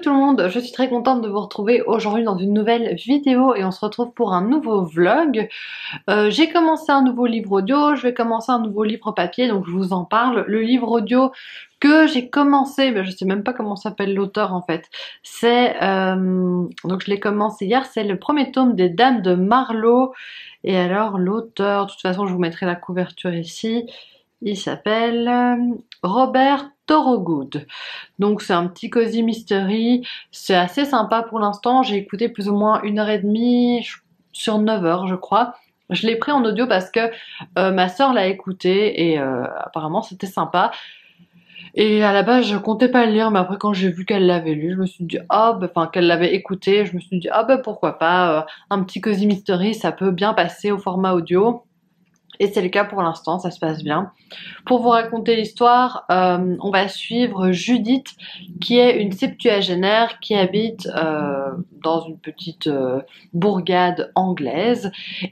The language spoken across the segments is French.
tout le monde, je suis très contente de vous retrouver aujourd'hui dans une nouvelle vidéo et on se retrouve pour un nouveau vlog. J'ai commencé un nouveau livre audio, je vais commencer un nouveau livre papier, donc je vous en parle. Le livre audio que j'ai commencé, je sais même pas comment s'appelle l'auteur en fait, c'est, donc je l'ai commencé hier, c'est le premier tome des Dames de Marlowe. Et alors l'auteur, de toute façon je vous mettrai la couverture ici, il s'appelle Robert Thorogood. Donc c'est un petit cozy mystery, c'est assez sympa pour l'instant, j'ai écouté plus ou moins 1h30 sur 9 heures je crois. Je l'ai pris en audio parce que ma soeur l'a écouté et apparemment c'était sympa. Et à la base je comptais pas le lire, mais après quand j'ai vu qu'elle l'avait lu, je me suis dit qu'elle l'avait écouté, je me suis dit pourquoi pas, un petit cozy mystery ça peut bien passer au format audio. Et c'est le cas pour l'instant, ça se passe bien. Pour vous raconter l'histoire, on va suivre Judith, qui est une septuagénaire qui habite dans une petite bourgade anglaise.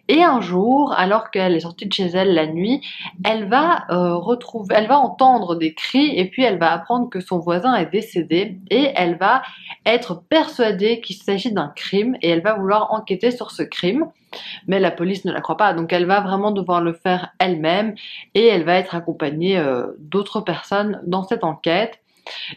Et un jour, alors qu'elle est sortie de chez elle la nuit, elle va entendre des cris et puis elle va apprendre que son voisin est décédé et elle va être persuadée qu'il s'agit d'un crime et elle va vouloir enquêter sur ce crime. Mais la police ne la croit pas, donc elle va vraiment devoir le faire elle-même et elle va être accompagnée d'autres personnes dans cette enquête.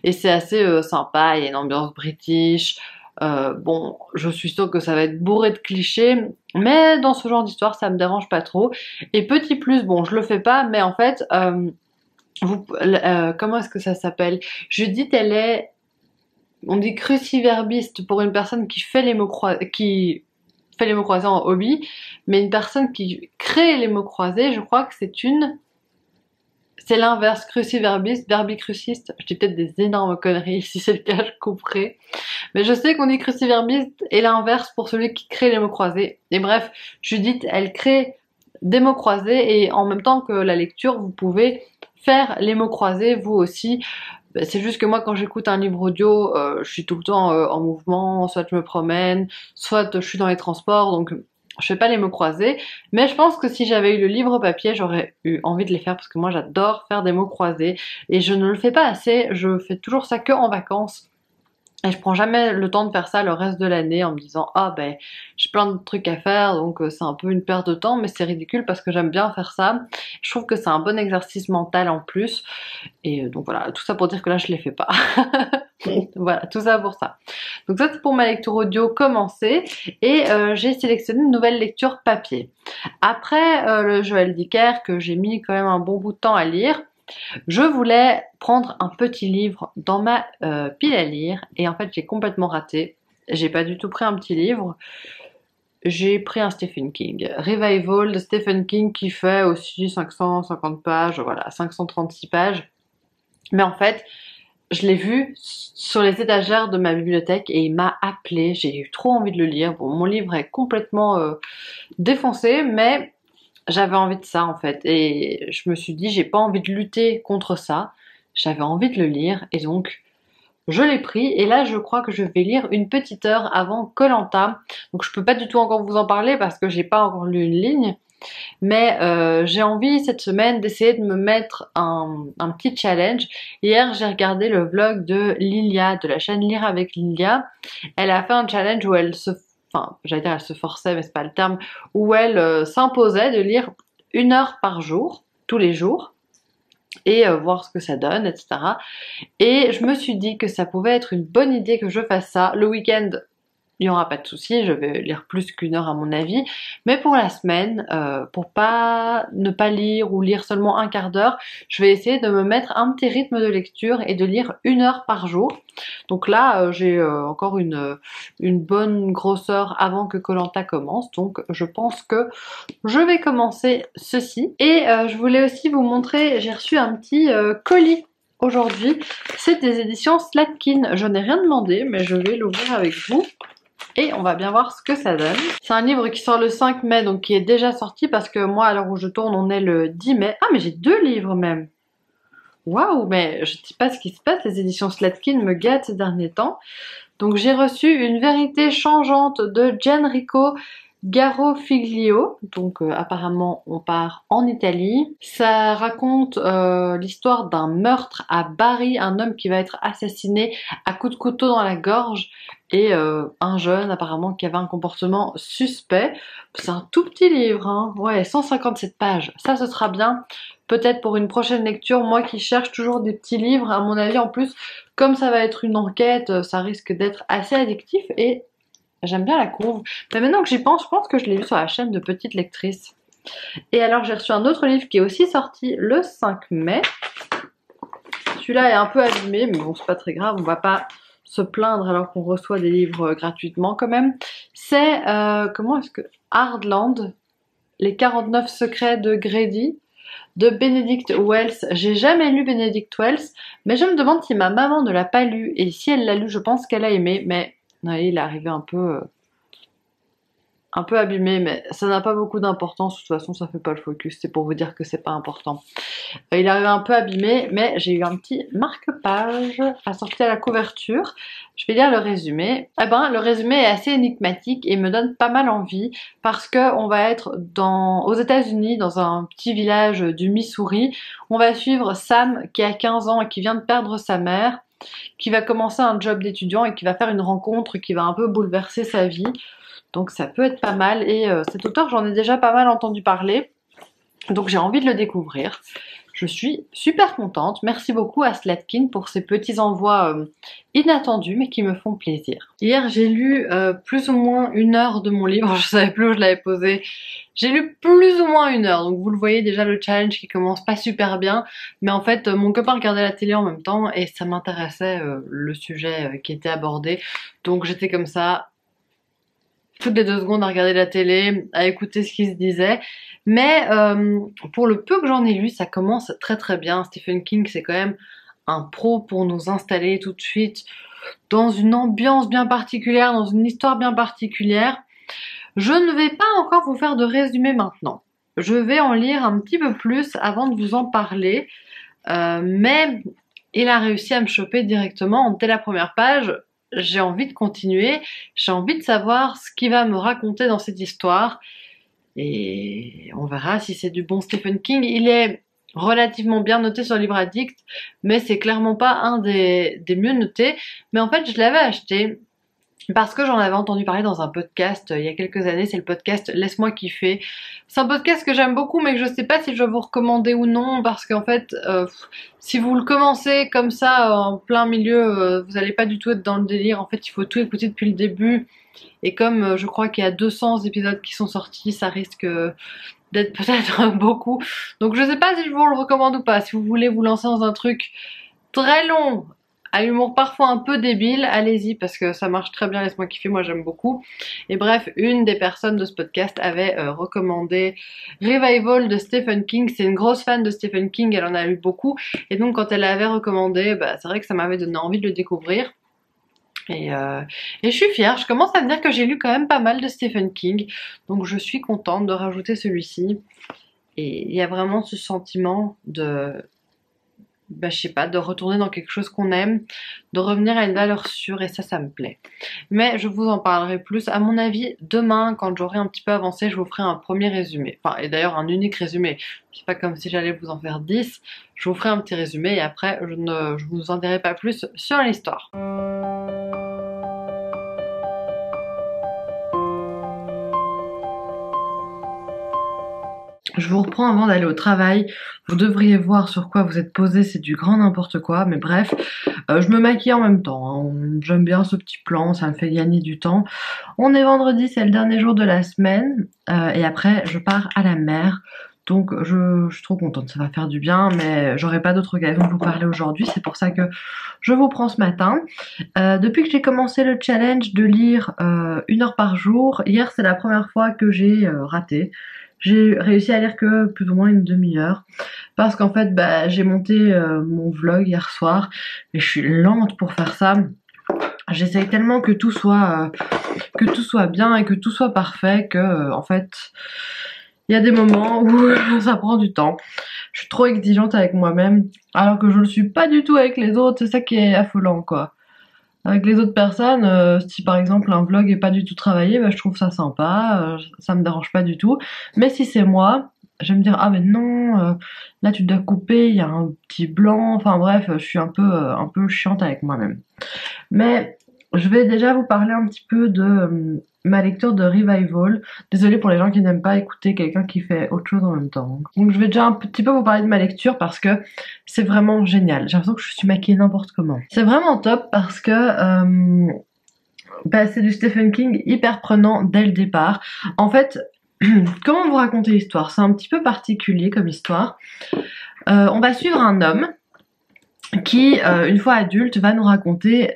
Et c'est assez sympa, il y a une ambiance british. Bon, je suis sûre que ça va être bourré de clichés, mais dans ce genre d'histoire, ça me dérange pas trop. Et petit plus, bon, je le fais pas, mais en fait, comment est-ce que ça s'appelle? Judith, elle est, on dit cruciverbiste pour une personne qui fait les mots croisés, en hobby, mais une personne qui crée les mots croisés, je crois que c'est l'inverse, cruciverbiste, verbicruciste. Je dis peut-être des énormes conneries, si c'est le cas, je couperai. Mais je sais qu'on dit cruciverbiste et l'inverse pour celui qui crée les mots croisés. Et bref, Judith, elle crée des mots croisés et en même temps que la lecture, vous pouvez faire les mots croisés vous aussi. C'est juste que moi quand j'écoute un livre audio, je suis tout le temps en mouvement, soit je me promène, soit je suis dans les transports, donc je fais pas les mots croisés. Mais je pense que si j'avais eu le livre papier, j'aurais eu envie de les faire parce que moi j'adore faire des mots croisés et je ne le fais pas assez, je fais toujours ça que en vacances. Et je prends jamais le temps de faire ça le reste de l'année en me disant j'ai plein de trucs à faire donc c'est un peu une perte de temps, mais c'est ridicule parce que j'aime bien faire ça. Je trouve que c'est un bon exercice mental en plus et donc voilà, tout ça pour dire que là je les fais pas. Voilà, tout ça pour ça. Donc ça c'est pour ma lecture audio commencée et j'ai sélectionné une nouvelle lecture papier. Après le Joël Dicker que j'ai mis quand même un bon bout de temps à lire, je voulais prendre un petit livre dans ma pile à lire et en fait j'ai complètement raté. J'ai pas du tout pris un petit livre. J'ai pris un Stephen King. Revival de Stephen King qui fait aussi 550 pages, voilà, 536 pages. Mais en fait, je l'ai vu sur les étagères de ma bibliothèque et il m'a appelé. J'ai eu trop envie de le lire. Bon, mon livre est complètement défoncé, mais j'avais envie de ça en fait et je me suis dit j'ai pas envie de lutter contre ça, j'avais envie de le lire et donc je l'ai pris et là je crois que je vais lire une petite heure avant Koh-Lanta. Donc je peux pas du tout encore vous en parler parce que j'ai pas encore lu une ligne, mais j'ai envie cette semaine d'essayer de me mettre un petit challenge. Hier j'ai regardé le vlog de Lilia, de la chaîne Lire avec Lilia. Elle a fait un challenge où elle se forçait, mais c'est pas le terme, où elle s'imposait de lire 1 heure par jour, tous les jours, et voir ce que ça donne, etc. Et je me suis dit que ça pouvait être une bonne idée que je fasse ça. Le week-end, il n'y aura pas de souci, je vais lire plus qu'1 heure à mon avis, mais pour la semaine, pour ne pas lire ou lire seulement un quart d'heure, je vais essayer de me mettre un petit rythme de lecture et de lire 1 heure par jour. Donc là, j'ai encore une bonne grosseur avant que Koh-Lanta commence, donc je pense que je vais commencer ceci. Et je voulais aussi vous montrer, j'ai reçu un petit colis aujourd'hui, c'est des éditions Slatkin. Je n'ai rien demandé, mais je vais l'ouvrir avec vous. Et on va bien voir ce que ça donne. C'est un livre qui sort le 5 mai, donc qui est déjà sorti parce que moi, à l'heure où je tourne, on est le 10 mai. Ah, mais j'ai 2 livres même. Waouh, mais je ne sais pas ce qui se passe, les éditions Slatkin me gâtent ces derniers temps. Donc j'ai reçu Une vérité changeante de Gianrico Garofiglio, donc apparemment on part en Italie. Ça raconte l'histoire d'un meurtre à Bari, un homme qui va être assassiné à coups de couteau dans la gorge et un jeune apparemment qui avait un comportement suspect. C'est un tout petit livre, hein. Ouais, 157 pages, ça ce sera bien. Peut-être pour une prochaine lecture, moi qui cherche toujours des petits livres, à mon avis en plus, comme ça va être une enquête, ça risque d'être assez addictif et j'aime bien la couve. Mais maintenant que j'y pense, je pense que je l'ai vu sur la chaîne de Petite Lectrice. Et alors j'ai reçu un autre livre qui est aussi sorti le 5 mai. Celui-là est un peu abîmé, mais bon c'est pas très grave, on va pas se plaindre alors qu'on reçoit des livres gratuitement quand même. C'est, comment est-ce que... Hardland, les 49 secrets de Grady, de Benedict Wells. J'ai jamais lu Benedict Wells, mais je me demande si ma maman ne l'a pas lu, et si elle l'a lu, je pense qu'elle a aimé, mais... Ouais, il est arrivé un peu abîmé, mais ça n'a pas beaucoup d'importance. De toute façon, ça fait pas le focus. C'est pour vous dire que c'est pas important. Il est arrivé un peu abîmé, mais j'ai eu un petit marque-page assorti à la couverture. Je vais lire le résumé. Eh ben, le résumé est assez énigmatique et me donne pas mal envie parce que on va être aux États-Unis, dans un petit village du Missouri. On va suivre Sam qui a 15 ans et qui vient de perdre sa mère, qui va commencer un job d'étudiant et qui va faire une rencontre qui va un peu bouleverser sa vie. Donc ça peut être pas mal. Et cet auteur, j'en ai déjà pas mal entendu parler. Donc j'ai envie de le découvrir. Je suis super contente. Merci beaucoup à Slatkin pour ces petits envois inattendus mais qui me font plaisir. Hier j'ai lu plus ou moins 1 heure de mon livre. Je savais plus où je l'avais posé. J'ai lu plus ou moins 1 heure. Donc vous le voyez déjà, le challenge qui commence pas super bien. Mais en fait mon copain regardait la télé en même temps et ça m'intéressait le sujet qui était abordé. Donc j'étais comme ça toutes les 2 secondes à regarder la télé, à écouter ce qui se disait. Mais pour le peu que j'en ai lu, ça commence très très bien. Stephen King, c'est quand même un pro pour nous installer tout de suite dans une ambiance bien particulière, dans une histoire bien particulière. Je ne vais pas encore vous faire de résumé maintenant. Je vais en lire un petit peu plus avant de vous en parler. Mais il a réussi à me choper directement dès la première page. J'ai envie de continuer, j'ai envie de savoir ce qu'il va me raconter dans cette histoire. Et on verra si c'est du bon Stephen King. Il est relativement bien noté sur Livre Addict, mais c'est clairement pas un des mieux notés. Mais en fait, je l'avais acheté parce que j'en avais entendu parler dans un podcast il y a quelques années. C'est le podcast Laisse-moi kiffer. C'est un podcast que j'aime beaucoup mais que je sais pas si je vais vous recommander ou non, parce qu'en fait si vous le commencez comme ça en plein milieu, vous allez pas du tout être dans le délire. En fait il faut tout écouter depuis le début, et comme je crois qu'il y a 200 épisodes qui sont sortis, ça risque d'être peut-être beaucoup. Donc je sais pas si je vous le recommande ou pas. Si vous voulez vous lancer dans un truc très long, à l'humour parfois un peu débile, allez-y parce que ça marche très bien, Laisse-moi kiffer, moi j'aime beaucoup. Et bref, une des personnes de ce podcast avait recommandé Revival de Stephen King. C'est une grosse fan de Stephen King, elle en a lu beaucoup. Et donc quand elle l'avait recommandé, c'est vrai que ça m'avait donné envie de le découvrir. Et je suis fière, je commence à me dire que j'ai lu quand même pas mal de Stephen King. Donc je suis contente de rajouter celui-ci. Et il y a vraiment ce sentiment je sais pas, de retourner dans quelque chose qu'on aime, de revenir à une valeur sûre, et ça me plaît. Mais je vous en parlerai plus, à mon avis, demain, quand j'aurai un petit peu avancé, je vous ferai un premier résumé. Enfin, et d'ailleurs, un unique résumé. C'est pas comme si j'allais vous en faire 10. Je vous ferai un petit résumé et après, je vous en dirai pas plus sur l'histoire. Je vous reprends avant d'aller au travail. Vous devriez voir sur quoi vous êtes posé, c'est du grand n'importe quoi, mais bref, je me maquille en même temps, hein. J'aime bien ce petit plan, ça me fait gagner du temps. On est vendredi, c'est le dernier jour de la semaine, et après je pars à la mer. Donc je suis trop contente, ça va faire du bien, mais j'aurai pas d'autre occasion de vous parler aujourd'hui, c'est pour ça que je vous prends ce matin. Depuis que j'ai commencé le challenge de lire 1 heure par jour, hier c'est la première fois que j'ai raté. J'ai réussi à lire que plus ou moins une demi-heure, parce qu'en fait j'ai monté mon vlog hier soir, mais je suis lente pour faire ça. J'essaye tellement que tout soit bien et que tout soit parfait que en fait il y a des moments où ça prend du temps. Je suis trop exigeante avec moi-même alors que je le suis pas du tout avec les autres, c'est ça qui est affolant quoi. Avec les autres personnes, si par exemple un vlog est pas du tout travaillé, bah, je trouve ça sympa, ça me dérange pas du tout. Mais si c'est moi, je vais me dire ah mais non, là tu dois couper, il y a un petit blanc, enfin bref, je suis un peu chiante avec moi-même. Mais je vais déjà vous parler un petit peu de ma lecture de Revival. Désolée pour les gens qui n'aiment pas écouter quelqu'un qui fait autre chose en même temps. Donc je vais déjà un petit peu vous parler de ma lecture parce que c'est vraiment génial. J'ai l'impression que je suis maquillée n'importe comment. C'est vraiment top parce que bah, c'est du Stephen King hyper prenant dès le départ. En fait, comment vous raconter l'histoire? C'est un petit peu particulier comme histoire. On va suivre un homme qui, une fois adulte, va nous raconter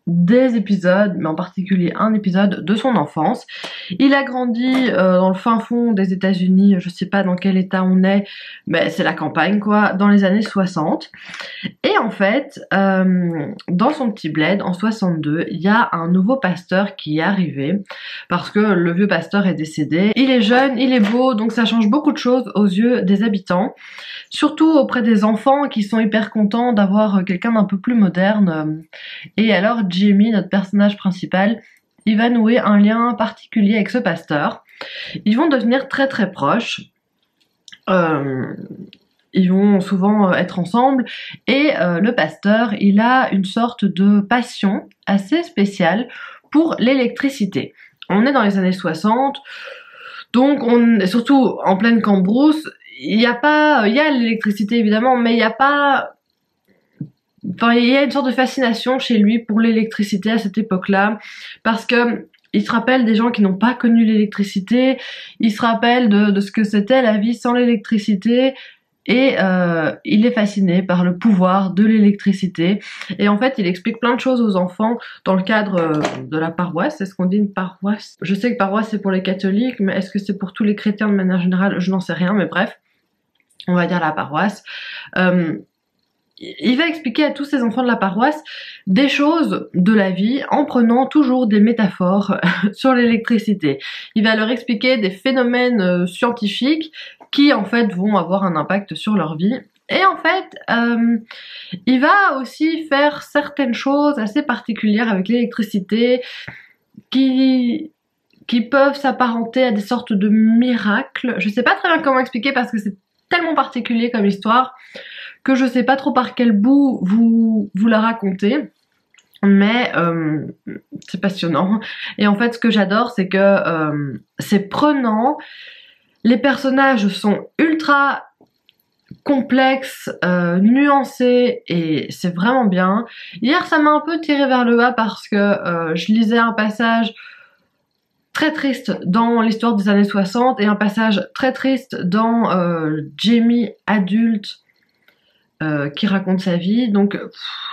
des épisodes, mais en particulier un épisode de son enfance. Il a grandi dans le fin fond des États-Unis, je sais pas dans quel état on est, mais c'est la campagne quoi, dans les années 60. Et en fait, dans son petit bled, en 62, il y a un nouveau pasteur qui est arrivé, parce que le vieux pasteur est décédé. Il est jeune, il est beau, donc ça change beaucoup de choses aux yeux des habitants, surtout auprès des enfants qui sont hyper contents d'avoir quelqu'un d'un peu plus moderne. Et alors Jamie, notre personnage principal, il va nouer un lien particulier avec ce pasteur. Ils vont devenir très très proches. Ils vont souvent être ensemble et le pasteur, il a une sorte de passion assez spéciale pour l'électricité. On est dans les années 60, donc on est surtout en pleine Cambrousse. Il y a l'électricité évidemment, mais il n'y a pas... Enfin, il y a une sorte de fascination chez lui pour l'électricité à cette époque-là, parce que il se rappelle des gens qui n'ont pas connu l'électricité, il se rappelle de ce que c'était la vie sans l'électricité, et il est fasciné par le pouvoir de l'électricité. Et en fait, il explique plein de choses aux enfants dans le cadre de la paroisse. Est-ce qu'on dit une paroisse? Je sais que paroisse c'est pour les catholiques, mais est-ce que c'est pour tous les chrétiens de manière générale? Je n'en sais rien, mais bref, on va dire la paroisse. Il va expliquer à tous ces enfants de la paroisse des choses de la vie en prenant toujours des métaphores sur l'électricité. Il va leur expliquer des phénomènes scientifiques qui en fait vont avoir un impact sur leur vie. Et en fait, il va aussi faire certaines choses assez particulières avec l'électricité qui peuvent s'apparenter à des sortes de miracles. Je sais pas très bien comment expliquer parce que c'est tellement particulier comme histoire que je sais pas trop par quel bout vous la racontez, mais c'est passionnant. Et en fait, ce que j'adore, c'est que c'est prenant, les personnages sont ultra complexes, nuancés, et c'est vraiment bien. Hier, ça m'a un peu tiré vers le bas parce que je lisais un passage très triste dans l'histoire des années 60 et un passage très triste dans Jamie adulte qui raconte sa vie. Donc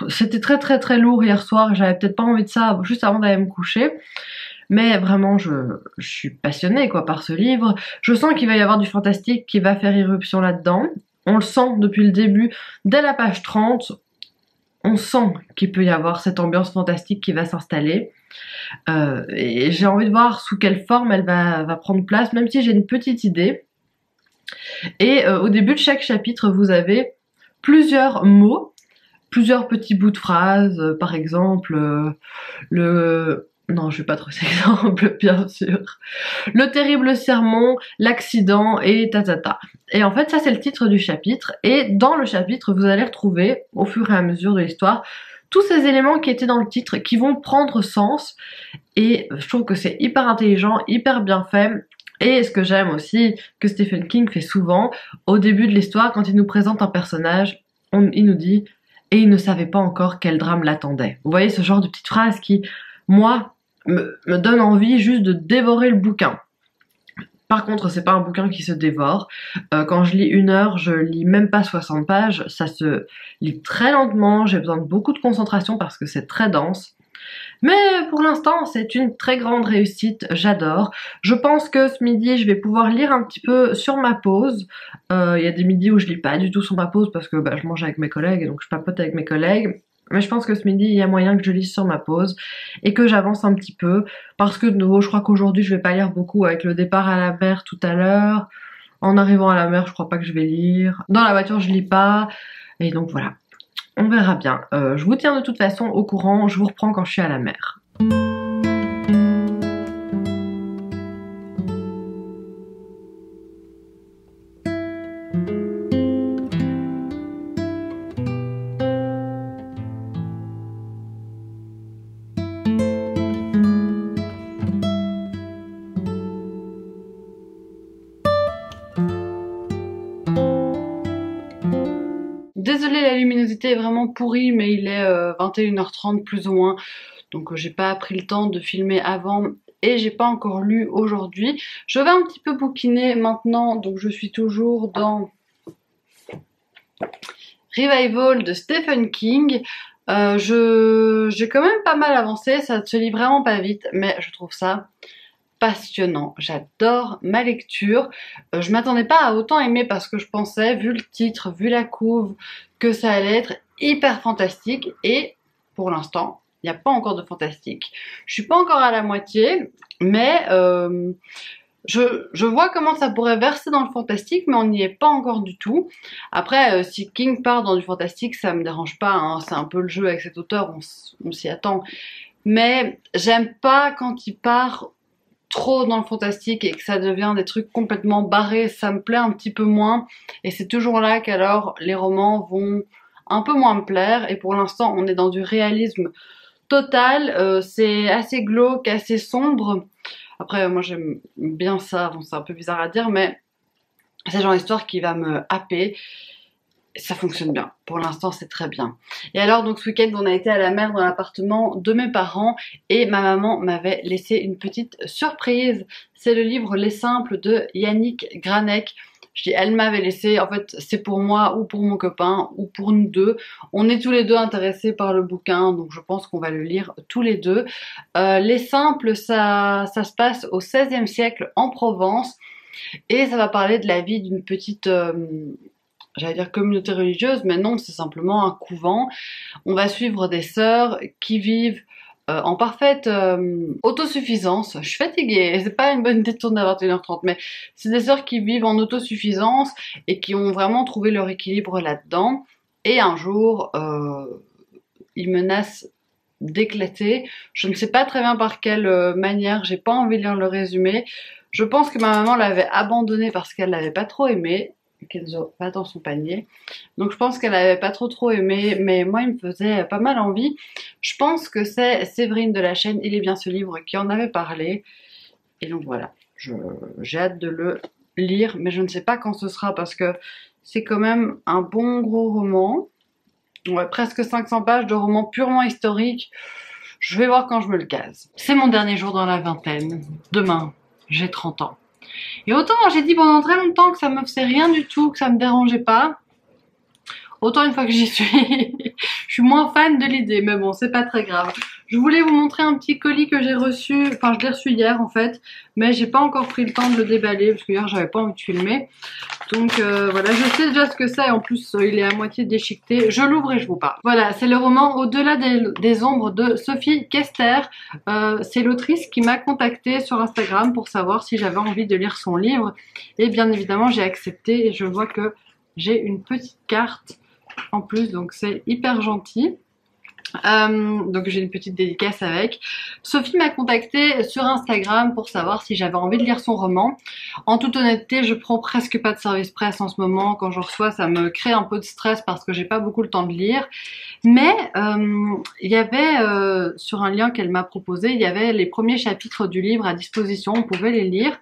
c'était très très très lourd hier soir, j'avais peut-être pas envie de ça juste avant d'aller me coucher. Mais vraiment, je suis passionnée quoi par ce livre. Je sens qu'il va y avoir du fantastique qui va faire irruption là-dedans. On le sent depuis le début, dès la page 30, on sent qu'il peut y avoir cette ambiance fantastique qui va s'installer. Et j'ai envie de voir sous quelle forme elle va prendre place, même si j'ai une petite idée. Et au début de chaque chapitre, vous avez plusieurs mots, plusieurs petits bouts de phrases, par exemple non, je vais pas trop cet exemple, bien sûr. Le terrible sermon, l'accident et tatata. Et en fait, ça c'est le titre du chapitre. Et dans le chapitre, vous allez retrouver, au fur et à mesure de l'histoire, tous ces éléments qui étaient dans le titre, qui vont prendre sens. Et je trouve que c'est hyper intelligent, hyper bien fait. Et ce que j'aime aussi, que Stephen King fait souvent, au début de l'histoire, quand il nous présente un personnage, il nous dit « et il ne savait pas encore quel drame l'attendait ». Vous voyez ce genre de petites phrases qui, moi, me donne envie juste de dévorer le bouquin. Par contre, c'est pas un bouquin qui se dévore. Quand je lis 1 heure, je lis même pas 60 pages. Ça se lit très lentement, j'ai besoin de beaucoup de concentration parce que c'est très dense. Mais pour l'instant, c'est une très grande réussite, j'adore. Je pense que ce midi, je vais pouvoir lire un petit peu sur ma pause. Il y a des midis où je lis pas du tout sur ma pause parce que je mange avec mes collègues et donc je papote avec mes collègues. Mais je pense que ce midi, il y a moyen que je lise sur ma pause et que j'avance un petit peu. Parce que de nouveau, je crois qu'aujourd'hui, je vais pas lire beaucoup avec le départ à la mer tout à l'heure. En arrivant à la mer, je crois pas que je vais lire. Dans la voiture, je lis pas. Et donc voilà. On verra bien. Je vous tiens de toute façon au courant, je vous reprends quand je suis à la mer. Désolée, la luminosité est vraiment pourrie, mais il est 21h30 plus ou moins. Donc j'ai pas pris le temps de filmer avant et j'ai pas encore lu aujourd'hui. Je vais un petit peu bouquiner maintenant, donc je suis toujours dans Revival de Stephen King. J'ai quand même pas mal avancé, ça se lit vraiment pas vite, mais je trouve ça passionnant. J'adore ma lecture. Je m'attendais pas à autant aimer parce que je pensais, vu le titre, vu la couve, que ça allait être hyper fantastique et pour l'instant, il n'y a pas encore de fantastique. Je suis pas encore à la moitié, mais je vois comment ça pourrait verser dans le fantastique, mais on n'y est pas encore du tout. Après, si King part dans du fantastique, ça me dérange pas, hein. C'est un peu le jeu avec cet auteur, on s'y attend. Mais j'aime pas quand il part trop dans le fantastique et que ça devient des trucs complètement barrés, ça me plaît un petit peu moins. Et c'est toujours là qu'alors les romans vont un peu moins me plaire. Et pour l'instant, on est dans du réalisme total. C'est assez glauque, assez sombre. Après, moi j'aime bien ça, bon c'est un peu bizarre à dire, mais c'est le genre d'histoire qui va me happer. Ça fonctionne bien. Pour l'instant, c'est très bien. Et alors, donc ce week-end, on a été à la mer dans l'appartement de mes parents et ma maman m'avait laissé une petite surprise. C'est le livre Les Simples de Yannick Granek. Je dis, elle m'avait laissé, en fait, c'est pour moi ou pour mon copain ou pour nous deux. On est tous les deux intéressés par le bouquin, donc je pense qu'on va le lire tous les deux. Les Simples, ça se passe au XVIe siècle en Provence et ça va parler de la vie d'une petite... j'allais dire communauté religieuse, mais non, c'est simplement un couvent. On va suivre des sœurs qui vivent en parfaite autosuffisance. Je suis fatiguée, c'est pas une bonne idée de tourner à 21h30, mais c'est des sœurs qui vivent en autosuffisance et qui ont vraiment trouvé leur équilibre là-dedans. Et un jour, ils menacent d'éclater. Je ne sais pas très bien par quelle manière, j'ai pas envie de lire le résumé. Je pense que ma maman l'avait abandonné parce qu'elle l'avait pas trop aimé. Kenzo va dans son panier. Donc je pense qu'elle avait pas trop aimé, mais moi il me faisait pas mal envie. Je pense que c'est Séverine de la chaîne Il est bien ce livre qui en avait parlé. Et donc voilà, j'ai hâte de le lire, mais je ne sais pas quand ce sera parce que c'est quand même un bon gros roman. Ouais, presque 500 pages de roman purement historique. Je vais voir quand je me le case. C'est mon dernier jour dans la vingtaine. Demain, j'ai 30 ans. Et autant j'ai dit pendant très longtemps que ça me faisait rien du tout, que ça me dérangeait pas, autant une fois que j'y suis, je suis moins fan de l'idée, mais bon, c'est pas très grave. Je voulais vous montrer un petit colis que j'ai reçu, enfin je l'ai reçu hier en fait, mais j'ai pas encore pris le temps de le déballer, parce que hier j'avais pas envie de filmer. Donc voilà, je sais déjà ce que c'est, en plus il est à moitié déchiqueté, je l'ouvre et je vous parle. Voilà, c'est le roman Au-delà des ombres de Sophie Kester. C'est l'autrice qui m'a contactée sur Instagram pour savoir si j'avais envie de lire son livre. Et bien évidemment j'ai accepté et je vois que j'ai une petite carte en plus, donc c'est hyper gentil. Donc j'ai une petite dédicace avec. Sophie m'a contactée sur Instagram pour savoir si j'avais envie de lire son roman. En toute honnêteté, je prends presque pas de service presse en ce moment. Quand je reçois, ça me crée un peu de stress parce que j'ai pas beaucoup le temps de lire. Mais il y avait sur un lien qu'elle m'a proposé, il y avait les premiers chapitres du livre à disposition, on pouvait les lire.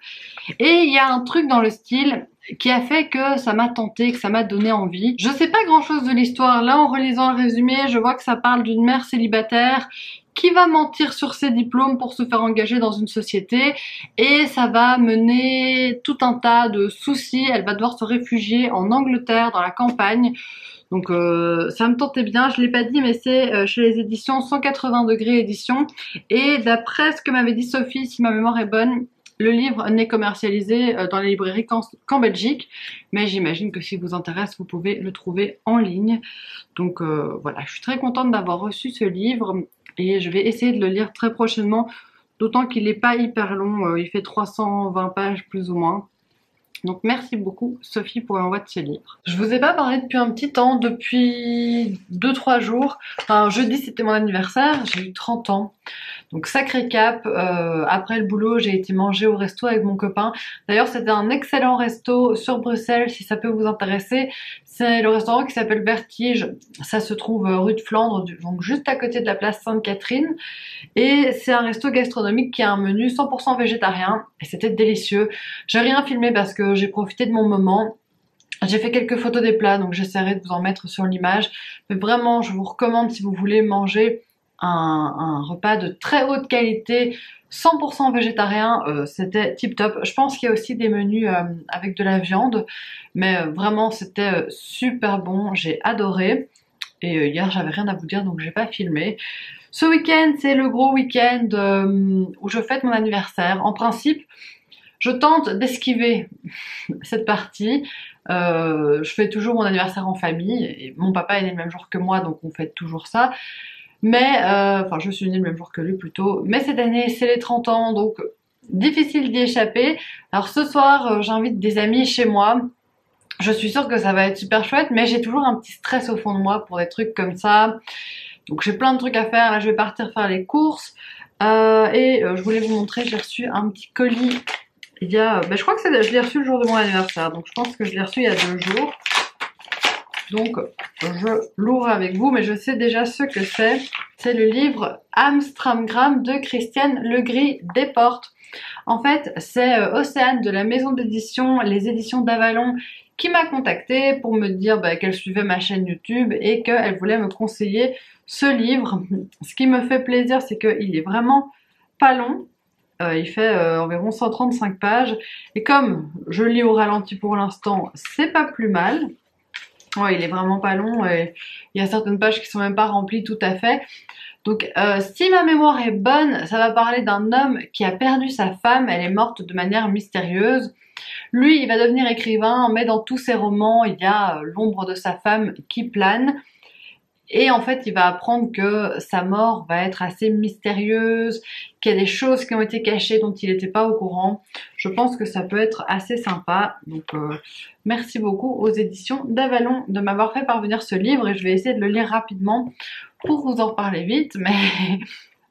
Et il y a un truc dans le style qui a fait que ça m'a tenté, que ça m'a donné envie. Je sais pas grand chose de l'histoire. Là, en relisant le résumé, je vois que ça parle d'une mère célibataire qui va mentir sur ses diplômes pour se faire engager dans une société et ça va mener tout un tas de soucis. Elle va devoir se réfugier en Angleterre, dans la campagne. Donc ça me tentait bien, je l'ai pas dit, mais c'est chez les éditions 180 degrés édition. Et d'après ce que m'avait dit Sophie, si ma mémoire est bonne, le livre n'est commercialisé dans les librairies qu'en Belgique, mais j'imagine que si vous intéresse, vous pouvez le trouver en ligne. Donc voilà, je suis très contente d'avoir reçu ce livre et je vais essayer de le lire très prochainement, d'autant qu'il n'est pas hyper long, il fait 320 pages plus ou moins. Donc merci beaucoup Sophie pour l'envoi de ce livre. Je vous ai pas parlé depuis un petit temps, depuis 2-3 jours. Enfin jeudi c'était mon anniversaire, j'ai eu 30 ans. Donc sacré cap, après le boulot j'ai été manger au resto avec mon copain. D'ailleurs c'était un excellent resto sur Bruxelles si ça peut vous intéresser. C'est le restaurant qui s'appelle Vertige, ça se trouve rue de Flandre, donc juste à côté de la place Sainte-Catherine. Et c'est un resto gastronomique qui a un menu 100% végétarien et c'était délicieux. J'ai rien filmé parce que j'ai profité de mon moment. J'ai fait quelques photos des plats donc j'essaierai de vous en mettre sur l'image. Mais vraiment je vous recommande si vous voulez manger un repas de très haute qualité, 100% végétarien, c'était tip top. Je pense qu'il y a aussi des menus avec de la viande, mais vraiment c'était super bon, j'ai adoré. Et hier j'avais rien à vous dire donc j'ai pas filmé. Ce week-end c'est le gros week-end où je fête mon anniversaire. En principe je tente d'esquiver cette partie. Je fais toujours mon anniversaire en famille. Et mon papa est né le même jour que moi donc on fête toujours ça. Mais, enfin, je suis née le même jour que lui plutôt. Mais cette année, c'est les 30 ans, donc difficile d'y échapper. Alors ce soir, j'invite des amis chez moi. Je suis sûre que ça va être super chouette, mais j'ai toujours un petit stress au fond de moi pour des trucs comme ça. Donc j'ai plein de trucs à faire. Là, je vais partir faire les courses. Je voulais vous montrer, j'ai reçu un petit colis. Il y a, je crois que je l'ai reçu le jour de mon anniversaire. Donc je pense que je l'ai reçu il y a 2 jours. Donc, je l'ouvre avec vous, mais je sais déjà ce que c'est. C'est le livre Amstramgram de Christiane Legris Desportes. En fait, c'est Océane de la maison d'édition, les éditions d'Avalon, qui m'a contactée pour me dire qu'elle suivait ma chaîne YouTube et qu'elle voulait me conseiller ce livre. Ce qui me fait plaisir, c'est qu'il est vraiment pas long. Il fait environ 135 pages. Et comme je lis au ralenti pour l'instant, c'est pas plus mal. Ouais, il est vraiment pas long et il y a certaines pages qui sont même pas remplies tout à fait. Donc si ma mémoire est bonne, ça va parler d'un homme qui a perdu sa femme, elle est morte de manière mystérieuse. Lui, il va devenir écrivain, mais dans tous ses romans, il y a l'ombre de sa femme qui plane. Et en fait, il va apprendre que sa mort va être assez mystérieuse, qu'il y a des choses qui ont été cachées dont il n'était pas au courant. Je pense que ça peut être assez sympa. Donc, merci beaucoup aux éditions d'Avalon de m'avoir fait parvenir ce livre et je vais essayer de le lire rapidement pour vous en reparler vite. Mais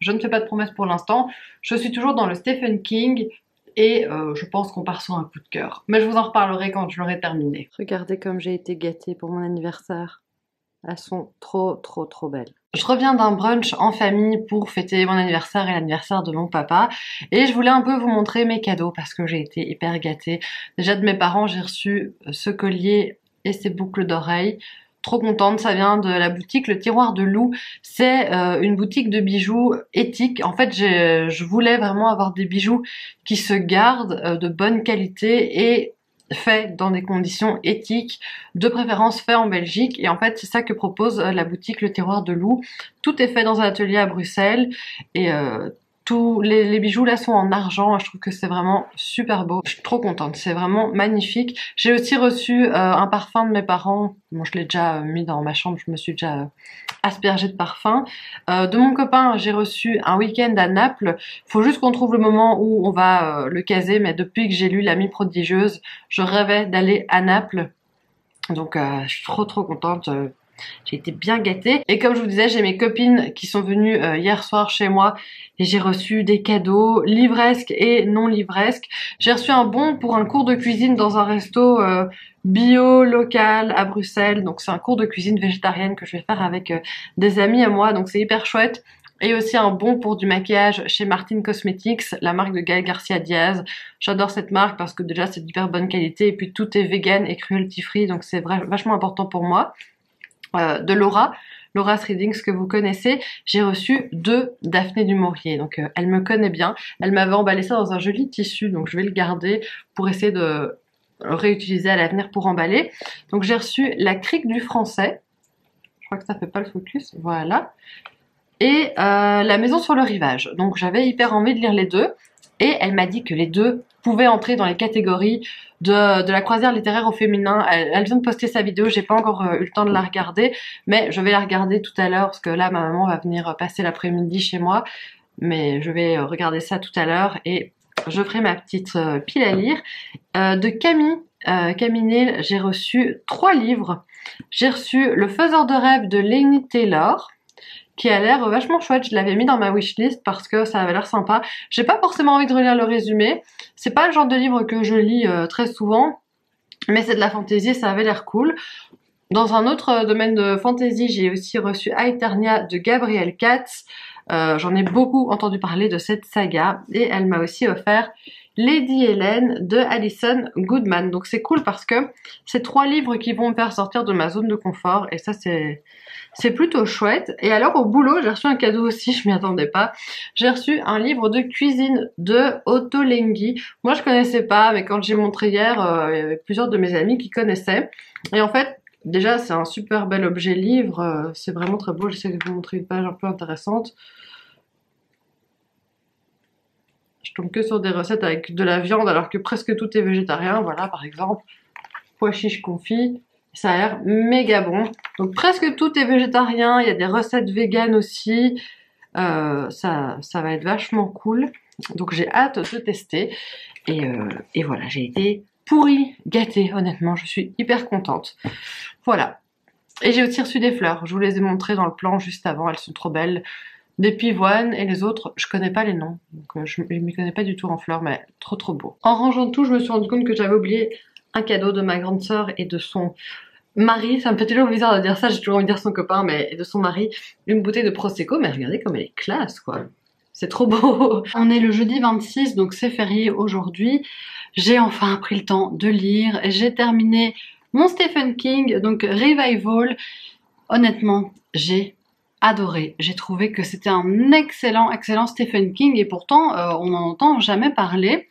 je ne fais pas de promesses pour l'instant. Je suis toujours dans le Stephen King et je pense qu'on part sur un coup de cœur. Mais je vous en reparlerai quand je l'aurai terminé. Regardez comme j'ai été gâtée pour mon anniversaire. Elles sont trop belles. Je reviens d'un brunch en famille pour fêter mon anniversaire et l'anniversaire de mon papa. Et je voulais un peu vous montrer mes cadeaux parce que j'ai été hyper gâtée. Déjà de mes parents, j'ai reçu ce collier et ces boucles d'oreilles. Trop contente, ça vient de la boutique Le Tiroir de Lou. C'est une boutique de bijoux éthique. En fait, je voulais vraiment avoir des bijoux qui se gardent de bonne qualité et fait dans des conditions éthiques, de préférence fait en Belgique. Et en fait, c'est ça que propose la boutique Le Terroir de Lou. Tout est fait dans un atelier à Bruxelles et tous les bijoux là sont en argent. Je trouve que c'est vraiment super beau. Je suis trop contente, c'est vraiment magnifique. J'ai aussi reçu un parfum de mes parents. Bon, je l'ai déjà mis dans ma chambre, je me suis déjà aspergée de parfum. De mon copain, j'ai reçu un week-end à Naples. Faut juste qu'on trouve le moment où on va le caser, mais depuis que j'ai lu L'Amie prodigieuse, je rêvais d'aller à Naples. Donc je suis trop contente. J'ai été bien gâtée. Et comme je vous disais, j'ai mes copines qui sont venues hier soir chez moi et j'ai reçu des cadeaux livresques et non livresques. J'ai reçu un bon pour un cours de cuisine dans un resto bio, local à Bruxelles. Donc c'est un cours de cuisine végétarienne que je vais faire avec des amis à moi. Donc c'est hyper chouette. Et aussi un bon pour du maquillage chez Martin Cosmetics, la marque de Gaël Garcia Diaz. J'adore cette marque parce que déjà c'est d'hyper bonne qualité et puis tout est vegan et cruelty free. Donc c'est vachement important pour moi. De Laura's Readings que vous connaissez, j'ai reçu 2 Daphné du Maurier, donc elle me connaît bien, elle m'avait emballé ça dans un joli tissu, donc je vais le garder pour essayer de le réutiliser à l'avenir pour emballer. Donc j'ai reçu La Crique du Français, je crois que ça fait pas le focus, voilà, et La Maison sur le Rivage, donc j'avais hyper envie de lire les 2, et elle m'a dit que les 2 pouvaient entrer dans les catégories de la croisière littéraire au féminin. Elle vient de poster sa vidéo, j'ai pas encore eu le temps de la regarder, mais je vais la regarder tout à l'heure parce que là ma maman va venir passer l'après-midi chez moi, mais je vais regarder ça tout à l'heure et je ferai ma petite pile à lire. De Camille, Camille Neal, j'ai reçu 3 livres. J'ai reçu Le Faiseur de rêves de Laini Taylor, qui a l'air vachement chouette. Je l'avais mis dans ma wishlist parce que ça avait l'air sympa. J'ai pas forcément envie de relire le résumé. C'est pas le genre de livre que je lis très souvent, mais c'est de la fantasy, ça avait l'air cool. Dans un autre domaine de fantasy, j'ai aussi reçu Aeternia de Gabrielle Katz. J'en ai beaucoup entendu parler de cette saga et elle m'a aussi offert Lady Helen de Alison Goodman. Donc c'est cool parce que c'est 3 livres qui vont me faire sortir de ma zone de confort et ça c'est plutôt chouette. Et alors au boulot, j'ai reçu un cadeau aussi, je m'y attendais pas. J'ai reçu un livre de cuisine de Otto Lengi. Moi je connaissais pas, mais quand j'ai montré hier, il y avait plusieurs de mes amis qui connaissaient. Et en fait, déjà c'est un super bel objet livre, c'est vraiment très beau. J'essaie de vous montrer une page un peu intéressante. Je tombe que sur des recettes avec de la viande alors que presque tout est végétarien. Voilà, par exemple, pois chiches confits. Ça a l'air méga bon. Donc presque tout est végétarien. Il y a des recettes véganes aussi. Ça va être vachement cool. Donc j'ai hâte de tester. Et voilà, j'ai été pourrie, gâtée. Honnêtement, je suis hyper contente. Voilà. Et j'ai aussi reçu des fleurs. Je vous les ai montrées dans le plan juste avant. Elles sont trop belles. Des pivoines et les autres, je connais pas les noms. Donc je m'y connais pas du tout en fleurs, mais trop beau. En rangeant tout, je me suis rendu compte que j'avais oublié un cadeau de ma grande sœur et de son mari. Ça me fait toujours bizarre de dire ça, j'ai toujours envie de dire son copain, mais de son mari. Une bouteille de Prosecco, mais regardez comme elle est classe, quoi. C'est trop beau. On est le jeudi 26, donc c'est férié aujourd'hui. J'ai enfin pris le temps de lire. J'ai terminé mon Stephen King, donc Revival. Honnêtement, j'ai adoré. J'ai trouvé que c'était un excellent Stephen King et pourtant on n'en entend jamais parler.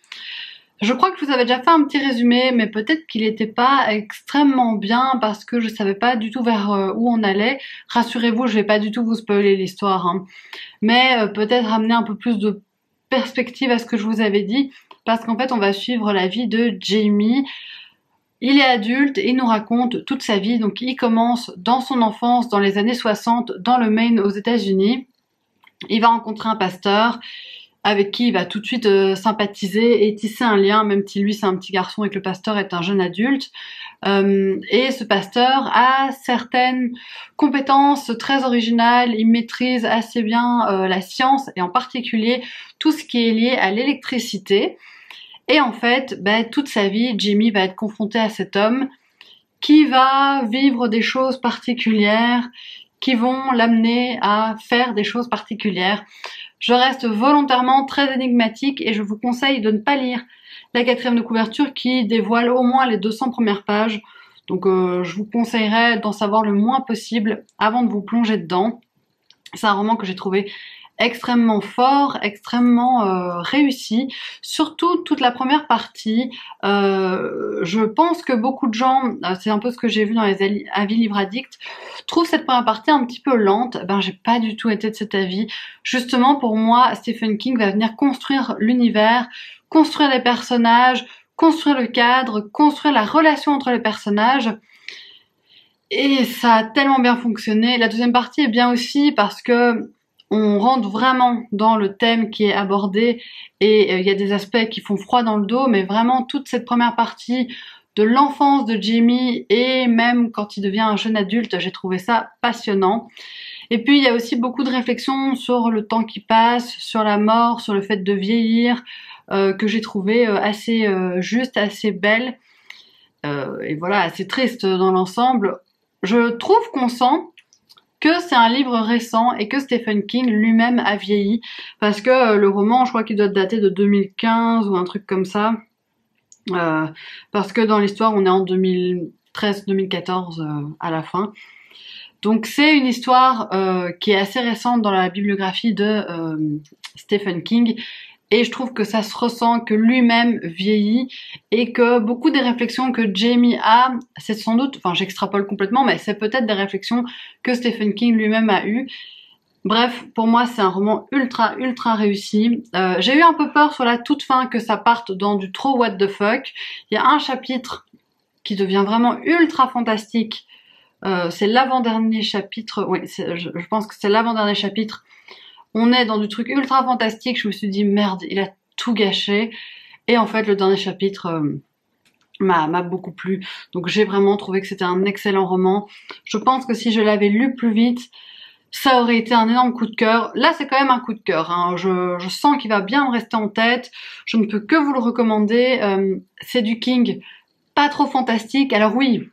Je crois que je vous avais déjà fait un petit résumé, mais peut-être qu'il n'était pas extrêmement bien parce que je savais pas du tout vers où on allait. Rassurez-vous, je vais pas du tout vous spoiler l'histoire, hein. Mais peut-être amener un peu plus de perspective à ce que je vous avais dit, parce qu'en fait on va suivre la vie de Jamie. Il est adulte et il nous raconte toute sa vie. Donc il commence dans son enfance, dans les années 60, dans le Maine aux États-Unis. Il va rencontrer un pasteur avec qui il va tout de suite sympathiser et tisser un lien, même si lui c'est un petit garçon et que le pasteur est un jeune adulte. Et ce pasteur a certaines compétences très originales. Il maîtrise assez bien la science et en particulier tout ce qui est lié à l'électricité. Et en fait, toute sa vie, Jamie va être confronté à cet homme qui va vivre des choses particulières, qui vont l'amener à faire des choses particulières. Je reste volontairement très énigmatique et je vous conseille de ne pas lire la 4e de couverture qui dévoile au moins les 200 premières pages. Donc je vous conseillerais d'en savoir le moins possible avant de vous plonger dedans. C'est un roman que j'ai trouvé extrêmement fort, extrêmement réussi, surtout toute la première partie. Je pense que beaucoup de gens, c'est un peu ce que j'ai vu dans les avis livre addict, trouvent cette première partie un petit peu lente. J'ai pas du tout été de cet avis. Justement, pour moi, Stephen King va venir construire l'univers, construire les personnages, construire le cadre, construire la relation entre les personnages. Et ça a tellement bien fonctionné. La deuxième partie est bien aussi parce que on rentre vraiment dans le thème qui est abordé et il y a des aspects qui font froid dans le dos, mais vraiment toute cette première partie de l'enfance de Jamie et même quand il devient un jeune adulte, j'ai trouvé ça passionnant. Et puis il y a aussi beaucoup de réflexions sur le temps qui passe, sur la mort, sur le fait de vieillir, que j'ai trouvé assez juste, assez belle et voilà, assez triste dans l'ensemble. Je trouve qu'on sent que c'est un livre récent et que Stephen King lui-même a vieilli parce que le roman, je crois qu'il doit dater de 2015 ou un truc comme ça, parce que dans l'histoire on est en 2013-2014 à la fin. Donc c'est une histoire qui est assez récente dans la bibliographie de Stephen King. Et je trouve que ça se ressent, que lui-même vieillit et que beaucoup des réflexions que Jamie a, c'est sans doute, enfin j'extrapole complètement, mais c'est peut-être des réflexions que Stephen King lui-même a eues. Bref, pour moi c'est un roman ultra réussi. J'ai eu un peu peur sur la toute fin que ça parte dans du trop what the fuck. Il y a un chapitre qui devient vraiment ultra fantastique. C'est l'avant-dernier chapitre, oui, je pense que c'est l'avant-dernier chapitre. On est dans du truc ultra fantastique, je me suis dit merde, il a tout gâché. Et en fait, le dernier chapitre m'a beaucoup plu. Donc j'ai vraiment trouvé que c'était un excellent roman. Je pense que si je l'avais lu plus vite, ça aurait été un énorme coup de cœur. Là, c'est quand même un coup de cœur, hein. Je sens qu'il va bien me rester en tête. Je ne peux que vous le recommander. C'est du King, pas trop fantastique. Alors oui,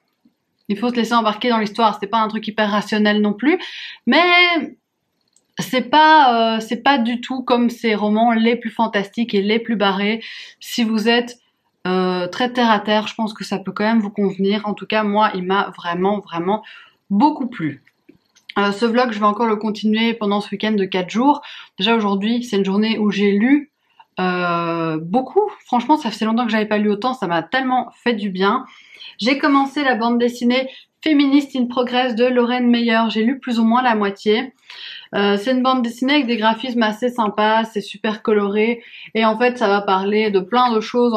il faut se laisser embarquer dans l'histoire. C'est pas un truc hyper rationnel non plus, mais c'est pas du tout comme ces romans les plus fantastiques et les plus barrés. Si vous êtes très terre à terre, je pense que ça peut quand même vous convenir. En tout cas, moi, il m'a vraiment beaucoup plu. Ce vlog, je vais encore le continuer pendant ce week-end de 4 jours. Déjà aujourd'hui, c'est une journée où j'ai lu beaucoup. Franchement, ça faisait longtemps que j'avais pas lu autant, ça m'a tellement fait du bien. J'ai commencé la bande dessinée Feminist in Progress de Lorraine Meyer. J'ai lu plus ou moins la moitié. C'est une bande dessinée avec des graphismes assez sympas, c'est super coloré. Et en fait, ça va parler de plein de choses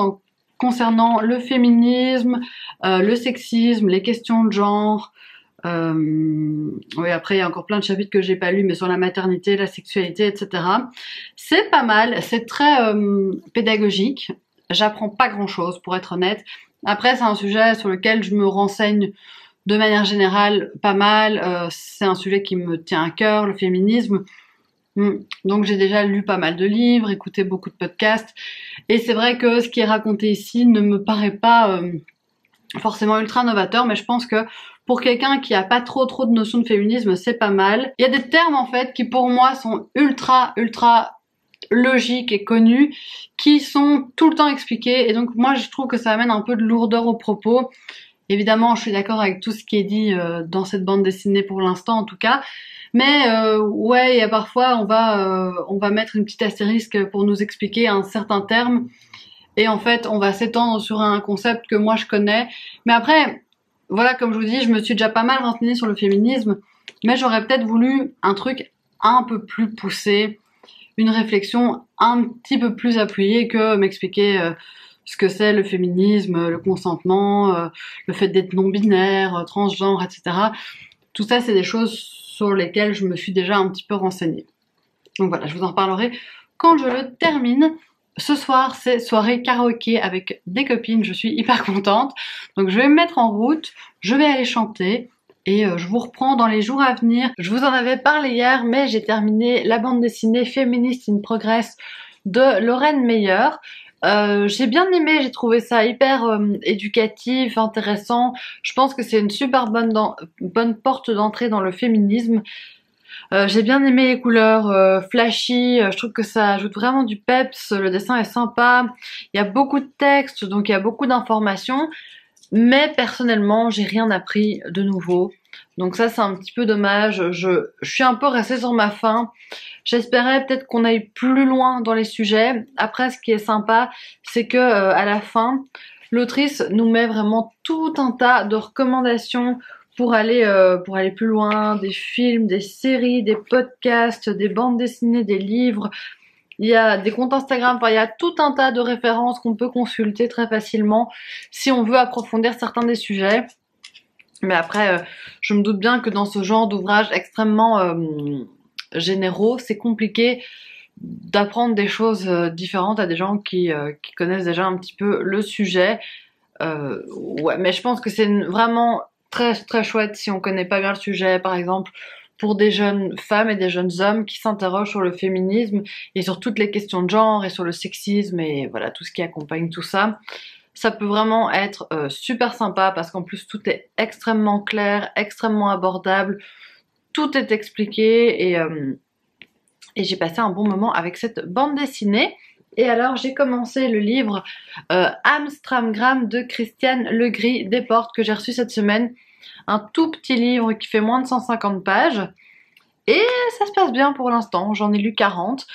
concernant le féminisme, le sexisme, les questions de genre. Oui, après il y a encore plein de chapitres que j'ai pas lus, mais sur la maternité, la sexualité, etc. C'est pas mal, c'est très pédagogique. J'apprends pas grand chose, pour être honnête. Après, c'est un sujet sur lequel je me renseigne de manière générale pas mal. C'est un sujet qui me tient à cœur, le féminisme. Donc j'ai déjà lu pas mal de livres, écouté beaucoup de podcasts. Et c'est vrai que ce qui est raconté ici ne me paraît pas forcément ultra novateur, mais je pense que pour quelqu'un qui a pas trop de notions de féminisme, c'est pas mal. Il y a des termes en fait qui pour moi sont ultra logiques et connus, qui sont tout le temps expliqués, et donc moi je trouve que ça amène un peu de lourdeur au propos. Évidemment, je suis d'accord avec tout ce qui est dit dans cette bande dessinée pour l'instant en tout cas, mais ouais, il y a parfois on va mettre une petite astérisque pour nous expliquer un certain terme, et en fait on va s'étendre sur un concept que moi je connais. Mais après, voilà, comme je vous dis, je me suis déjà pas mal renseignée sur le féminisme, mais j'aurais peut-être voulu un truc un peu plus poussé, une réflexion un petit peu plus appuyée que m'expliquer ce que c'est le féminisme, le consentement, le fait d'être non-binaire, transgenre, etc. Tout ça, c'est des choses sur lesquelles je me suis déjà un petit peu renseignée. Donc voilà, je vous en reparlerai quand je le termine. Ce soir, c'est soirée karaoké avec des copines, je suis hyper contente. Donc je vais me mettre en route, je vais aller chanter et je vous reprends dans les jours à venir. Je vous en avais parlé hier, mais j'ai terminé la bande dessinée Feminist in Progress de Lorraine Meyer. J'ai bien aimé, j'ai trouvé ça hyper éducatif, intéressant. Je pense que c'est une super bonne porte d'entrée dans le féminisme. J'ai bien aimé les couleurs flashy, je trouve que ça ajoute vraiment du peps, le dessin est sympa, il y a beaucoup de textes, donc il y a beaucoup d'informations, mais personnellement j'ai rien appris de nouveau, donc ça c'est un petit peu dommage. Je suis un peu restée sur ma faim, j'espérais peut-être qu'on aille plus loin dans les sujets. Après, ce qui est sympa, c'est que à la fin, l'autrice nous met vraiment tout un tas de recommandations pour aller plus loin, des films, des séries, des podcasts, des bandes dessinées, des livres. Il y a des comptes Instagram, enfin, il y a tout un tas de références qu'on peut consulter très facilement si on veut approfondir certains des sujets. Mais après, je me doute bien que dans ce genre d'ouvrage extrêmement généraux, c'est compliqué d'apprendre des choses différentes à des gens qui connaissent déjà un petit peu le sujet. Ouais, mais je pense que c'est vraiment très chouette si on connaît pas bien le sujet, par exemple pour des jeunes femmes et des jeunes hommes qui s'interrogent sur le féminisme et sur toutes les questions de genre et sur le sexisme et voilà tout ce qui accompagne tout ça. Ça peut vraiment être super sympa parce qu'en plus tout est extrêmement clair, extrêmement abordable, tout est expliqué et j'ai passé un bon moment avec cette bande dessinée. Et alors j'ai commencé le livre Amstramgram de Christiane Legris Desportes que j'ai reçu cette semaine. Un tout petit livre qui fait moins de 150 pages. Et ça se passe bien pour l'instant, j'en ai lu 40.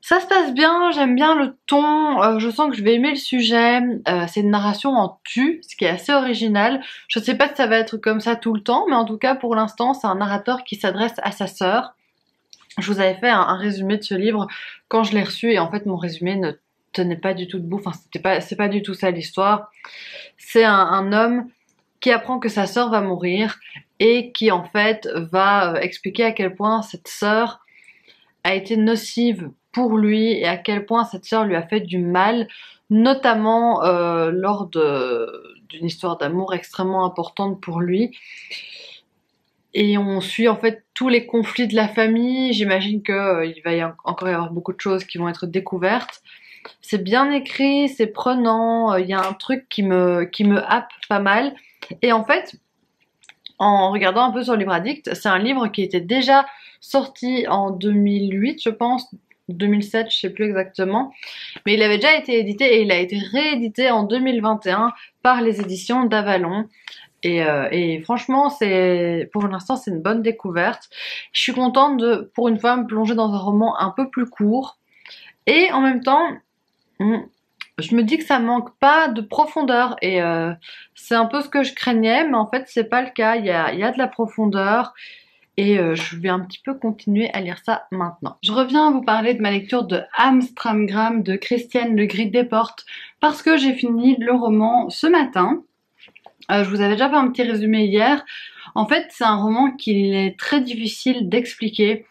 Ça se passe bien, j'aime bien le ton, je sens que je vais aimer le sujet. C'est une narration en tu, ce qui est assez original. Je sais pas si ça va être comme ça tout le temps, mais en tout cas pour l'instant c'est un narrateur qui s'adresse à sa sœur. Je vous avais fait un résumé de ce livre quand je l'ai reçu et en fait mon résumé ne tenait pas du tout debout, enfin c'est pas du tout ça l'histoire. C'est un homme qui apprend que sa sœur va mourir et qui en fait va expliquer à quel point cette sœur a été nocive pour lui et à quel point cette sœur lui a fait du mal, notamment lors d'une histoire d'amour extrêmement importante pour lui. Et on suit en fait tous les conflits de la famille. J'imagine que il va encore y avoir beaucoup de choses qui vont être découvertes. C'est bien écrit, c'est prenant. Il y a un truc qui me happe pas mal. Et en fait, en regardant un peu sur Livre Addict, c'est un livre qui était déjà sorti en 2008, je pense, 2007, je sais plus exactement. Mais il avait déjà été édité et il a été réédité en 2021 par les éditions d'Avalon. Et franchement, pour l'instant, c'est une bonne découverte. Je suis contente de, pour une fois, me plonger dans un roman un peu plus court. Et en même temps, je me dis que ça manque pas de profondeur. Et c'est un peu ce que je craignais, mais en fait, c'est pas le cas. Il y a de la profondeur. Et je vais un petit peu continuer à lire ça maintenant. Je reviens à vous parler de ma lecture de Amstramgram de Christiane Le Gris Desportes parce que j'ai fini le roman ce matin. Je vous avais déjà fait un petit résumé hier. En fait, c'est un roman qu'il est très difficile d'expliquer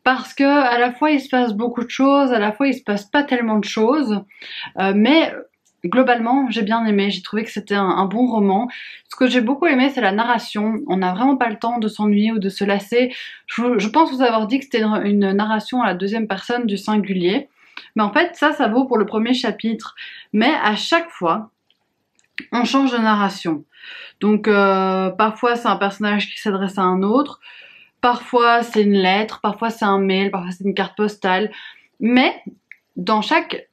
parce que à la fois il se passe beaucoup de choses, à la fois il se passe pas tellement de choses, mais globalement j'ai bien aimé. J'ai trouvé que c'était un bon roman. Ce que j'ai beaucoup aimé, c'est la narration. On n'a vraiment pas le temps de s'ennuyer ou de se lasser. Je pense vous avoir dit que c'était une narration à la deuxième personne du singulier, mais en fait ça vaut pour le premier chapitre. Mais à chaque fois, on change de narration. Donc parfois c'est un personnage qui s'adresse à un autre, parfois c'est une lettre, parfois c'est un mail, parfois c'est une carte postale. Mais dans chaque,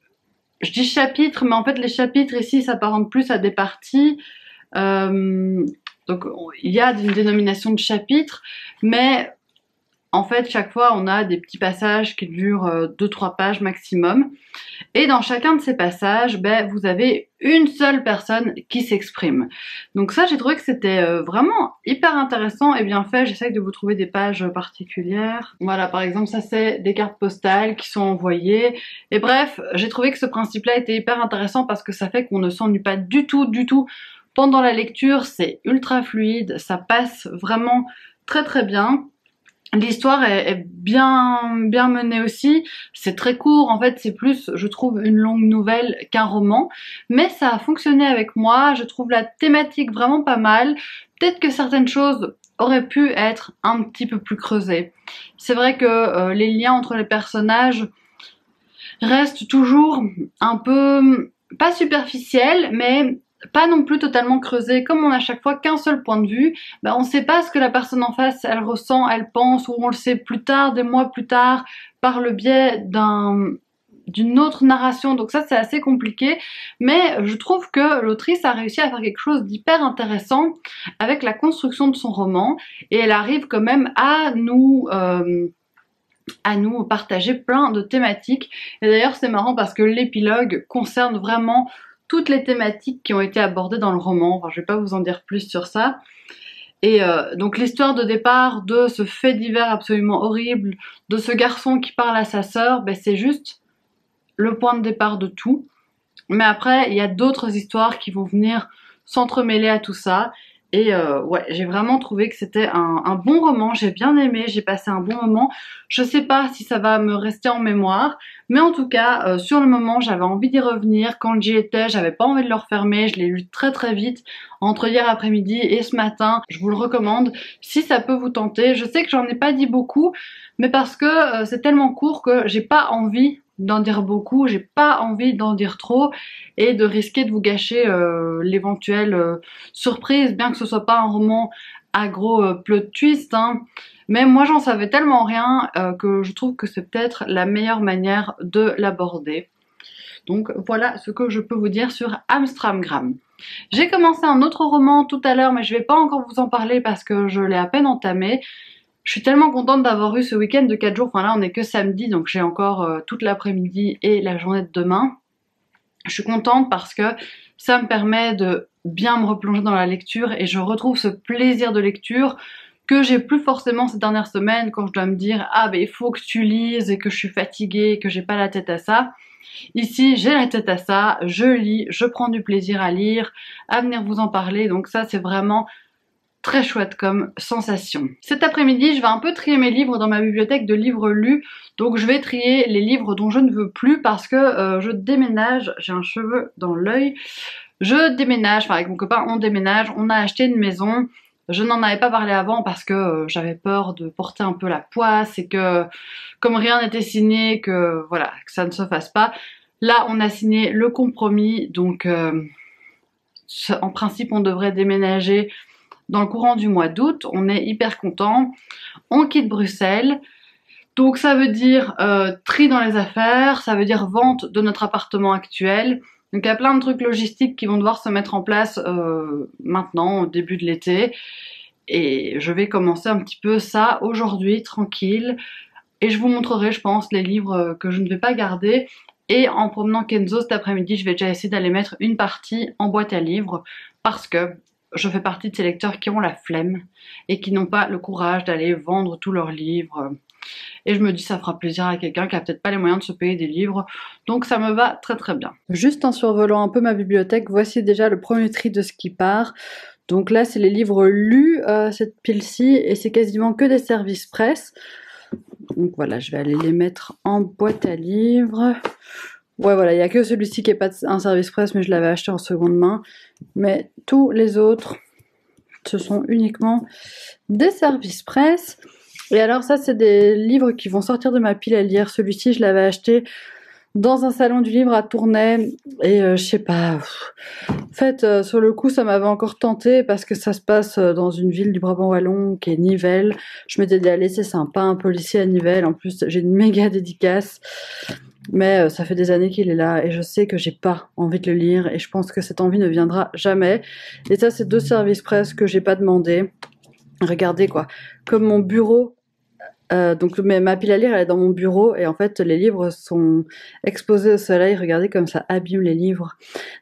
je dis chapitre, mais en fait les chapitres ici s'apparentent plus à des parties. Donc il y a une dénomination de chapitre, mais en fait chaque fois on a des petits passages qui durent 2-3 pages maximum. Et dans chacun de ces passages, vous avez une seule personne qui s'exprime. Donc ça, j'ai trouvé que c'était vraiment hyper intéressant et bien fait. J'essaye de vous trouver des pages particulières. Voilà, par exemple, ça c'est des cartes postales qui sont envoyées. Et bref, j'ai trouvé que ce principe-là était hyper intéressant parce que ça fait qu'on ne s'ennuie pas du tout pendant la lecture. C'est ultra fluide, ça passe vraiment très très bien. L'histoire est bien menée aussi, c'est très court, en fait c'est plus, je trouve, une longue nouvelle qu'un roman, mais ça a fonctionné avec moi, je trouve la thématique vraiment pas mal, peut-être que certaines choses auraient pu être un petit peu plus creusées. C'est vrai que les liens entre les personnages restent toujours un peu, pas superficiels, mais pas non plus totalement creusé, comme on a chaque fois qu'un seul point de vue, on ne sait pas ce que la personne en face, elle ressent, elle pense, ou on le sait plus tard, des mois plus tard, par le biais d'une autre narration, donc ça c'est assez compliqué, mais je trouve que l'autrice a réussi à faire quelque chose d'hyper intéressant avec la construction de son roman, et elle arrive quand même à nous partager plein de thématiques, et d'ailleurs c'est marrant parce que l'épilogue concerne vraiment toutes les thématiques qui ont été abordées dans le roman. Enfin, je vais pas vous en dire plus sur ça. Et donc l'histoire de départ de ce fait divers absolument horrible, de ce garçon qui parle à sa sœur, c'est juste le point de départ de tout. Mais après, il y a d'autres histoires qui vont venir s'entremêler à tout ça. Et ouais, j'ai vraiment trouvé que c'était un bon roman, j'ai bien aimé, j'ai passé un bon moment. Je sais pas si ça va me rester en mémoire, mais en tout cas, sur le moment, j'avais envie d'y revenir. Quand j'y étais, j'avais pas envie de le refermer, je l'ai lu très très vite, entre hier après-midi et ce matin. Je vous le recommande, si ça peut vous tenter. Je sais que j'en ai pas dit beaucoup, mais parce que c'est tellement court que j'ai pas envie d'en dire beaucoup, j'ai pas envie d'en dire trop et de risquer de vous gâcher l'éventuelle surprise, bien que ce soit pas un roman à gros plot twist, hein. Mais moi j'en savais tellement rien que je trouve que c'est peut-être la meilleure manière de l'aborder. Donc voilà ce que je peux vous dire sur Amstramgram. J'ai commencé un autre roman tout à l'heure, mais je vais pas encore vous en parler parce que je l'ai à peine entamé. Je suis tellement contente d'avoir eu ce week-end de 4 jours, enfin là on est que samedi, donc j'ai encore toute l'après-midi et la journée de demain. Je suis contente parce que ça me permet de bien me replonger dans la lecture et je retrouve ce plaisir de lecture que j'ai plus forcément ces dernières semaines quand je dois me dire « Ah il faut que tu lises et que je suis fatiguée et que j'ai pas la tête à ça ». Ici j'ai la tête à ça, je lis, je prends du plaisir à lire, à venir vous en parler, donc ça c'est vraiment très chouette comme sensation. Cet après-midi, je vais un peu trier mes livres dans ma bibliothèque de livres lus. Donc je vais trier les livres dont je ne veux plus parce que je déménage, j'ai un cheveu dans l'œil. Je déménage, enfin avec mon copain on déménage, on a acheté une maison. Je n'en avais pas parlé avant parce que j'avais peur de porter un peu la poisse et que comme rien n'était signé, que voilà, que ça ne se fasse pas. Là on a signé le compromis, donc en principe on devrait déménager dans le courant du mois d'août. On est hyper content. On quitte Bruxelles. Donc ça veut dire tri dans les affaires, ça veut dire vente de notre appartement actuel. Donc il y a plein de trucs logistiques qui vont devoir se mettre en place maintenant, au début de l'été. Et je vais commencer un petit peu ça aujourd'hui, tranquille. Et je vous montrerai, je pense, les livres que je ne vais pas garder. Et en promenant Kenzo cet après-midi, je vais déjà essayer d'aller mettre une partie en boîte à livres. Parce que je fais partie de ces lecteurs qui ont la flemme et qui n'ont pas le courage d'aller vendre tous leurs livres. Et je me dis ça fera plaisir à quelqu'un qui a peut-être pas les moyens de se payer des livres, donc ça me va très très bien. Juste en survolant un peu ma bibliothèque, voici déjà le premier tri de ce qui part. Donc là c'est les livres lus, cette pile-ci, et c'est quasiment que des services presse. Donc voilà, je vais aller les mettre en boîte à livres. Ouais voilà, il n'y a que celui-ci qui n'est pas un service presse, mais je l'avais acheté en seconde main. Mais tous les autres, ce sont uniquement des services presse. Et alors ça c'est des livres qui vont sortir de ma pile à lire. Celui-ci je l'avais acheté dans un salon du livre à Tournai et je sais pas, en fait sur le coup ça m'avait encore tenté parce que ça se passe dans une ville du Brabant Wallon qui est Nivelles. Je m'étais dit allez c'est sympa, un policier à Nivelles, en plus j'ai une méga dédicace. Mais ça fait des années qu'il est là et je sais que j'ai pas envie de le lire et je pense que cette envie ne viendra jamais. Et ça c'est deux services presse que j'ai pas demandé. Regardez quoi, comme mon bureau. Donc ma pile à lire elle est dans mon bureau et en fait les livres sont exposés au soleil, regardez comme ça abîme les livres.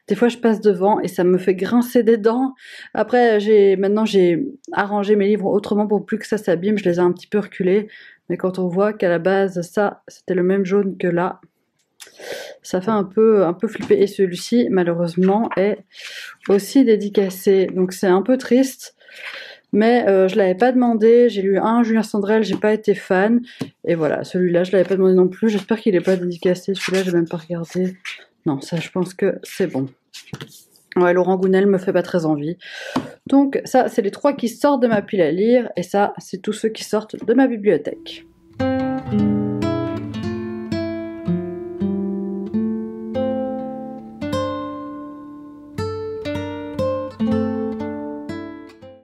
Des fois je passe devant et ça me fait grincer des dents. Après maintenant j'ai arrangé mes livres autrement pour plus que ça s'abîme, je les ai un petit peu reculés. Mais quand on voit qu'à la base ça c'était le même jaune que là, ça fait un peu flipper. Et celui-ci malheureusement est aussi dédicacé, donc c'est un peu triste. Mais je l'avais pas demandé, j'ai lu un Julien Sandrel, j'ai pas été fan. Et voilà, celui-là je l'avais pas demandé non plus, j'espère qu'il est pas dédicacé, celui-là j'ai même pas regardé. Non, ça je pense que c'est bon. Ouais, Laurent Gounel me fait pas très envie. Donc ça c'est les 3 qui sortent de ma pile à lire, et ça c'est tous ceux qui sortent de ma bibliothèque.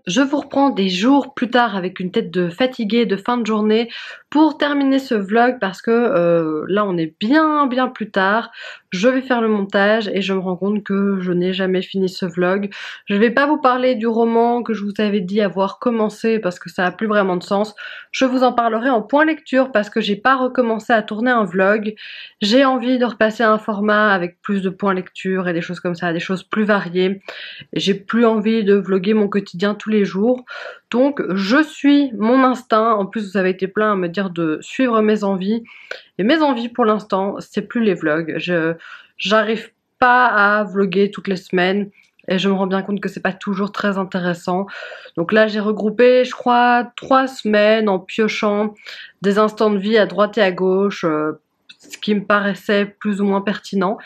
Je vous reprends des jours plus tard avec une tête de fatiguée de fin de journée pour terminer ce vlog parce que là on est bien plus tard. Je vais faire le montage et je me rends compte que je n'ai jamais fini ce vlog. Je vais pas vous parler du roman que je vous avais dit avoir commencé parce que ça a plus vraiment de sens. Je vous en parlerai en point lecture parce que j'ai pas recommencé à tourner un vlog. J'ai envie de repasser à un format avec plus de points lecture et des choses comme ça, des choses plus variées. J'ai plus envie de vlogger mon quotidien tous les jours. Donc je suis mon instinct. En plus vous avez été plein à me dire de suivre mes envies. Et mes envies pour l'instant c'est plus les vlogs. J'arrive pas à vlogger toutes les semaines. Et je me rends bien compte que c'est pas toujours très intéressant. Donc là j'ai regroupé je crois 3 semaines en piochant des instants de vie à droite et à gauche. Ce qui me paraissait plus ou moins pertinent.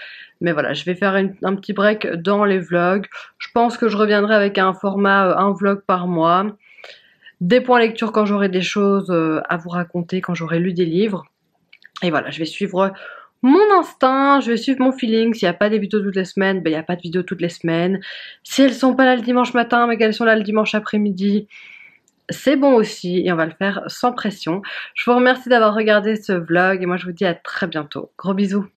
Mais voilà, je vais faire un petit break dans les vlogs. Je pense que je reviendrai avec un format, un vlog par mois. Des points lecture quand j'aurai des choses à vous raconter, quand j'aurai lu des livres. Et voilà, je vais suivre mon instinct, je vais suivre mon feeling. S'il n'y a pas des vidéos toutes les semaines, ben il n'y a pas de vidéos toutes les semaines. Si elles sont pas là le dimanche matin, mais qu'elles sont là le dimanche après-midi, c'est bon aussi et on va le faire sans pression. Je vous remercie d'avoir regardé ce vlog et moi je vous dis à très bientôt. Gros bisous.